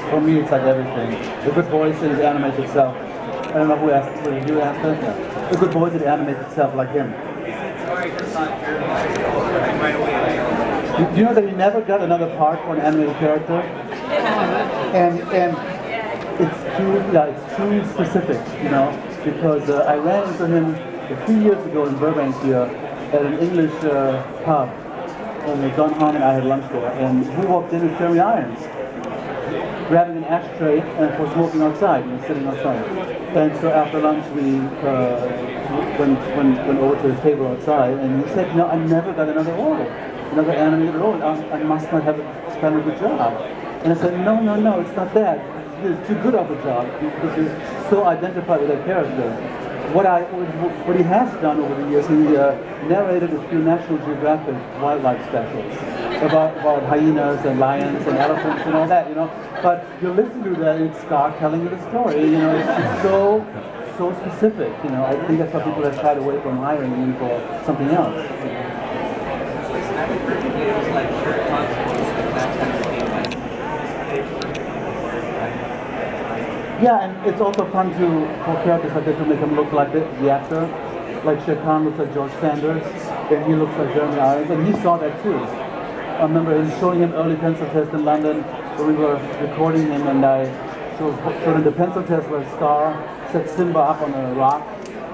for me, it's like everything. A good voice is animates itself. I don't know who asked. Did you ask that? Yeah. A good voice it animates itself like him. Do you know that he never got another part for an animated character? And it's too specific, you know, because I ran into him a few years ago in Burbank here at an English pub. And Don Hahn and I had lunch there, and he walked in with Jeremy Irons, grabbing an ashtray and for smoking outside, you know, sitting outside. And so after lunch we went over to his table outside, and he said, "No, I never got another role, another animated role. I must not have done a good job." And I said, no, it's not that. You're too good of a job because you're so identified with that character. What he has done over the years, he narrated a few National Geographic wildlife specials about hyenas and lions and elephants and all that, you know. But you listen to that, it's Scott telling you the story, you know. It's so specific, you know. I think that's why people have shied away from hiring him for something else. Yeah, and it's also fun for characters like that to make him look like the actor. Like Shere Khan looks like George Sanders, and he looks like Jeremy Irons, and he saw that too. I remember showing him early pencil test in London when we were recording him, and I showed him the pencil test where Scar set Simba up on a rock.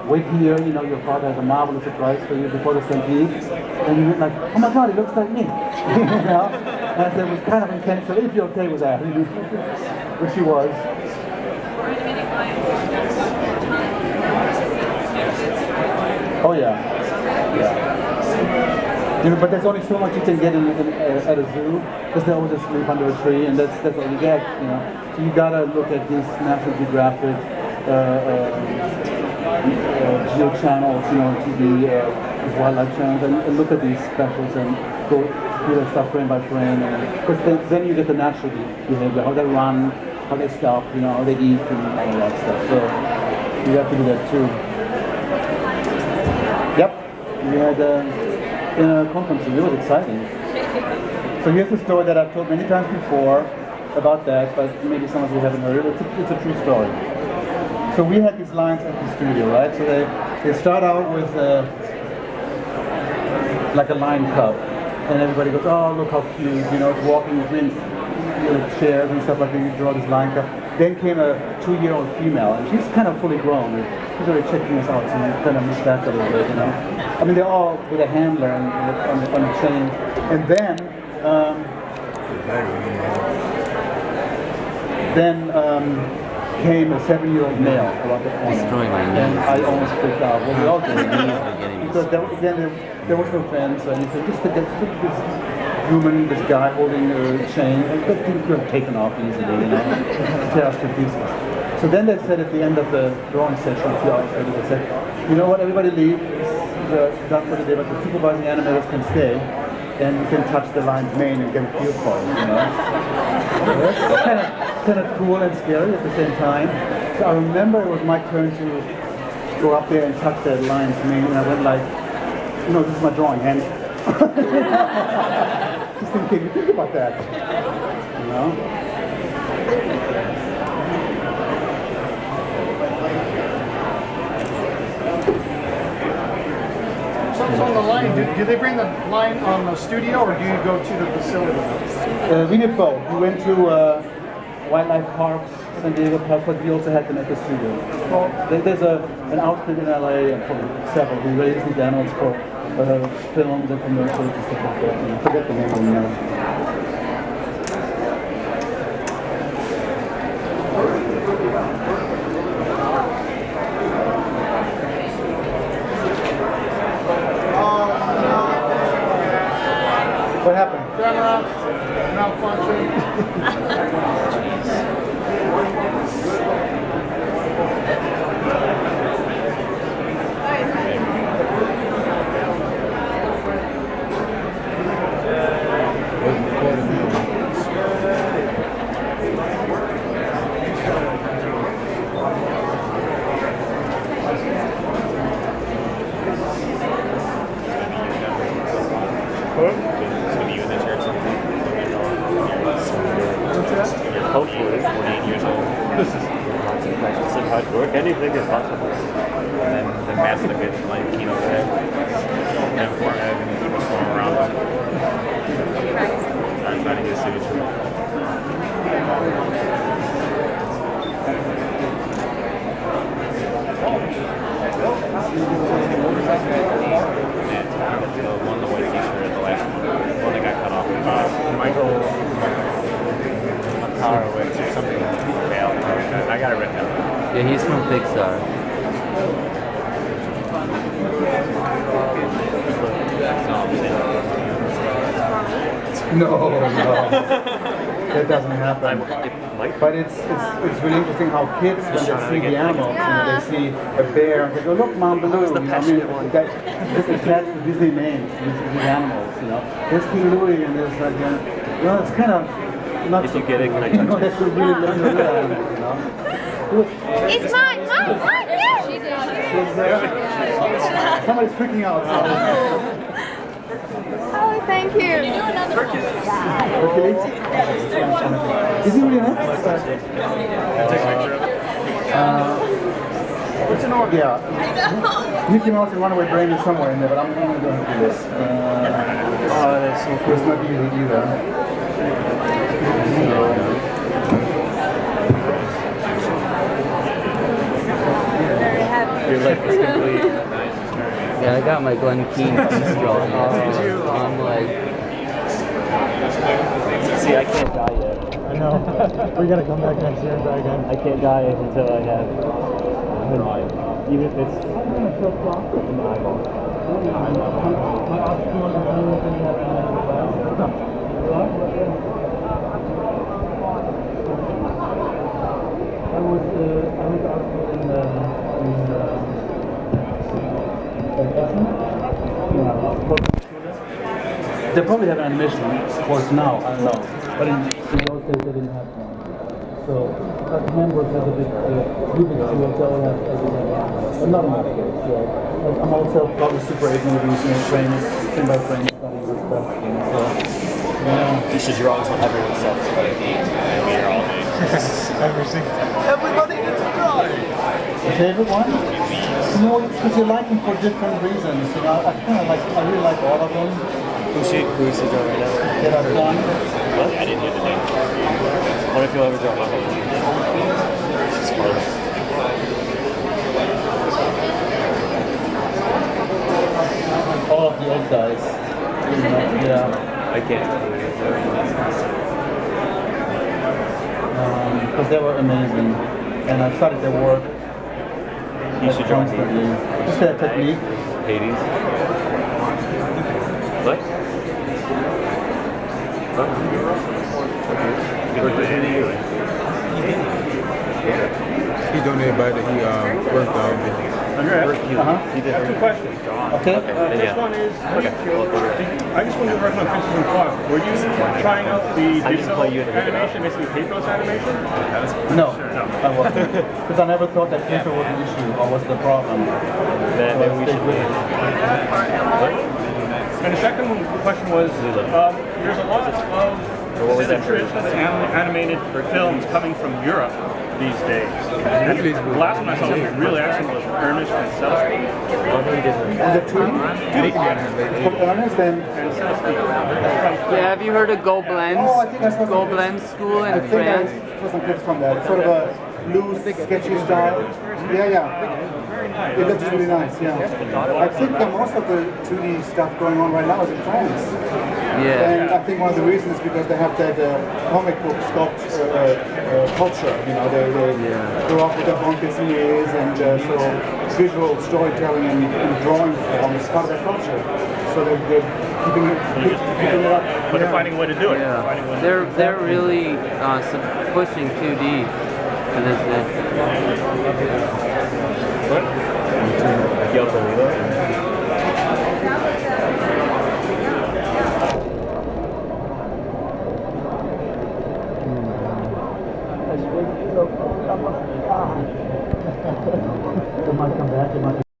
Wait here, you know, your father has a marvelous surprise for you before the stampede. And he went like, "Oh my God, he looks like me." You know? And I said, it was kind of intentional, if you're okay with that. Which he was. Oh yeah. You know, but there's only so much you can get at a zoo, because they always just sleep under a tree, and that's all you get, you know. So you gotta look at these National Geographic geo channels, you know, TV, wildlife channels, and look at these specials and go do that stuff frame by frame, because then you get the natural behavior, how they run, how they stop, you know, how they eat, and all that stuff. So you have to do that too. Yep, we had in a conference, it was exciting. So here's a story that I've told many times before about that, but maybe some of you haven't heard it. It's a true story. So we had these lions at the studio, right? So they start out with like a lion cub, and everybody goes, "Oh, look how cute!" You know, it's walking between chairs and stuff like that. You draw this lion cub. Then came a 2-year-old female, and she's kind of fully grown. She's already checking us out, so you kind of miss that a little bit, you know. I mean, they're all with a handler on the chain, and then came a 7-year-old male around the corner, and I almost freaked out. Well, we all did, because there was no fence or anything. Just this human, this guy holding a chain, that thing could have taken off easily, you know, tear us to pieces. So then they said at the end of the drawing session, a few hours later, they said, "You know what, everybody leave. It's done for the day, but the supervising animators can stay, and you can touch the lion's mane and get a feel for it, you know." It's kind of cool and scary at the same time. So I remember it was my turn to go up there and touch the lion's mane, and I went like, "You know, this is my drawing hand." Just thinking, think about that, you know. So on the line, do they bring the line on the studio, or do you go to the facility? We did both. We went to wildlife parks, San Diego Park, but we also had them at the studio. Well, there's an outfit in LA, and probably several, who raise these animals for films and commercials and stuff like that. I forget the name of them now. What happened? Camera malfunction. Hopefully. the master good like keynote today. And Forehead and people swarm around. So I'm trying to get a signature. The one, the white t-shirt, the last one that got cut off. Michael Horowitz or something. Yeah, I got it written down. Yeah, he's from Pixar. No, that doesn't happen. But it's really interesting how kids, when they see the animals, they see a bear, they go, look, Mom Baloo. This is attached to Disney names, these animals, you know. There's King Louie and there's like, well, it's kind of not. If you get it, can I you know, that's really little animals, you know. It's mine, yeah. She did. Somebody's freaking out. Oh, thank you. Can you do another one? Okay. Is he really nice? What's in order? Yeah. Mickey Mouse and Runaway Brain is somewhere in there, but I'm only going to do this. Oh, that's so cool. It's not easy either. Your life is complete. Yeah, I got my Glen Keane straw. I'm like, See, I can't die yet. I know. We gotta come back next year and die again. I can't die until I have. Even if it's. They probably have an animation course now, I don't know. But in those days they didn't have one. So Hamburg has a big Rubik's Cube, they all have everything. But not in my case, yeah. I'm also probably Super 8 movies, you know, frames, frame by frame studies and stuff. You know, so, yeah. You should draw until everyone sells it. I'll be here all day. Everybody gets a die. Your favorite one? No, it's because you like them for different reasons. You know, I really like all of them. Who's the draw right now? Get us done. What? I didn't hear the name. What if you'll ever draw my whole team? It's fun. All of the old guys. Yeah. I can't. Because they were amazing. And I studied their work. You should draw constantly. Just their technique. Hades. What? He donated by the he worked on. Andreas, He did. I have two questions. Okay. First one is, what do you feel, I just want to work on Fences and Fog. Were you trying out the digital animation, basically paperless animation? No, I wasn't. Because I never thought that paper was an issue or was the problem. Then maybe we should And the second question was, there's a lot of traditional animated films coming from Europe these days. And the last one I saw was really excellent was Ernest and Celsky. And the two? From Ernest and Celsky. yeah, have you heard of Gobelins? Oh, I think I saw some Gobelins school in France? I saw some clips from that. It's sort of a loose, sketchy style. Yeah. It looks really nice, yeah. I think that most of the 2D stuff going on right now is in France. Yeah. And I think one of the reasons is because they have that comic book culture. You know, they grew up with their own business, and so visual storytelling and drawing form is part of their culture. So they're keeping it up. But they're finding a way to do it. Yeah. They're really pushing 2D to this day. What?